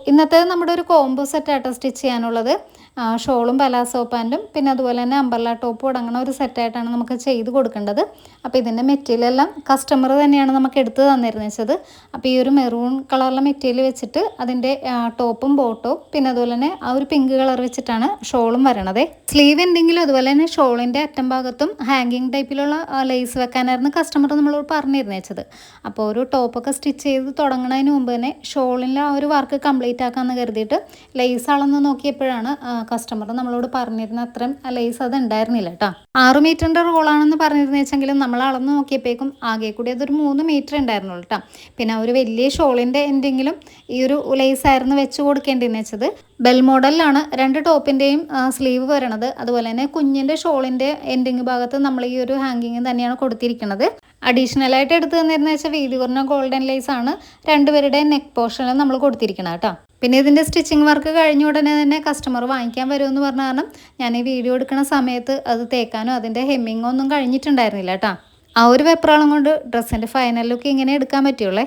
ഇന്നത്തെ നമ്മുടെ ഒരു കോംബോ സെറ്റായിട്ട് സ്റ്റിച്ച് ചെയ്യാനുള്ളത് ഷോളും പലാസോ പാൻറ്റും പിന്നെ അതുപോലെ തന്നെ അമ്പർല ടോപ്പും അടങ്ങുന്ന ഒരു സെറ്റായിട്ടാണ് നമുക്ക് ചെയ്ത് കൊടുക്കേണ്ടത്. അപ്പോൾ ഇതിൻ്റെ മെറ്റീരിയൽ എല്ലാം കസ്റ്റമർ തന്നെയാണ് നമുക്ക് എടുത്ത് തന്നിരുന്നത് വെച്ചത്. അപ്പോൾ ഈ ഒരു മെറൂൺ കളറിലെ മെറ്റീരിയൽ വെച്ചിട്ട് അതിൻ്റെ ടോപ്പും ബോട്ടവും പിന്നെ അതുപോലെ തന്നെ ആ ഒരു പിങ്ക് കളർ വെച്ചിട്ടാണ് ഷോളും വരണത്. സ്ലീവ് എന്തെങ്കിലും അതുപോലെ തന്നെ ഷോളിൻ്റെ അറ്റം ഭാഗത്തും ഹാങ്ങിങ് ടൈപ്പിലുള്ള ലേസ് വെക്കാനായിരുന്നു കസ്റ്റമർ നമ്മളോട് പറഞ്ഞിരുന്നത് വെച്ചത്. അപ്പോൾ ഒരു ടോപ്പൊക്കെ സ്റ്റിച്ച് ചെയ്ത് തുടങ്ങുന്നതിന് മുമ്പ് തന്നെ ഷോളിൻ്റെ ആ ഒരു വർക്ക് കംപ്ലീറ്റ് ആക്കാമെന്ന് കരുതിയിട്ട് ലേസ് അളന്ന് നോക്കിയപ്പോഴാണ് കസ്റ്റമർ നമ്മളോട് പറഞ്ഞിരുന്ന അത്രയും ലേസ് അത് ഉണ്ടായിരുന്നില്ല കേട്ടോ. 6 മീറ്ററിൻ്റെ റോളാണെന്ന് പറഞ്ഞിരുന്നു വെച്ചെങ്കിലും നമ്മൾ അളന്ന് നോക്കിയപ്പോഴേക്കും ആകെ കൂടി അതൊരു 3 മീറ്റർ ഉണ്ടായിരുന്നുള്ളൂ കേട്ടോ. പിന്നെ ഒരു വലിയ ഷോളിൻ്റെ എന്തെങ്കിലും ഈ ഒരു ലേസ് ആയിരുന്നു വെച്ച് കൊടുക്കേണ്ടതെന്ന് വെച്ചത്. ബെൽ മോഡലിലാണ് 2 ടോപ്പിൻ്റെയും സ്ലീവ് വരണത്. അതുപോലെ തന്നെ കുഞ്ഞിൻ്റെ ഷോളിൻ്റെ എൻഡിങ് ഭാഗത്ത് നമ്മൾ ഈ ഒരു ഹാങ്കിങ് തന്നെയാണ് കൊടുത്തിരിക്കുന്നത്. അഡീഷണലായിട്ട് എടുത്ത് തന്നിരുന്ന വെച്ചാൽ വീതി കുറഞ്ഞ ഗോൾഡൻ ലേസ് ആണ് രണ്ടുപേരുടെ നെക്ക് പോർഷനിൽ നമ്മൾ കൊടുത്തിരിക്കണം കേട്ടോ. പിന്നെ ഇതിൻ്റെ സ്റ്റിച്ചിങ് വർക്ക് കഴിഞ്ഞ ഉടനെ തന്നെ കസ്റ്റമർ വാങ്ങിക്കാൻ വരുമെന്ന് പറഞ്ഞ കാരണം ഞാൻ ഈ വീഡിയോ എടുക്കുന്ന സമയത്ത് അത് തേക്കാനോ അതിൻ്റെ ഹെമ്മിങ്ങോ ഒന്നും കഴിഞ്ഞിട്ടുണ്ടായിരുന്നില്ല കേട്ടോ. ആ ഒരു വെപ്രാളം കൊണ്ട് ഡ്രസ്സിൻ്റെ ഫൈനൽ ലുക്ക് ഇങ്ങനെ എടുക്കാൻ പറ്റുള്ളേ.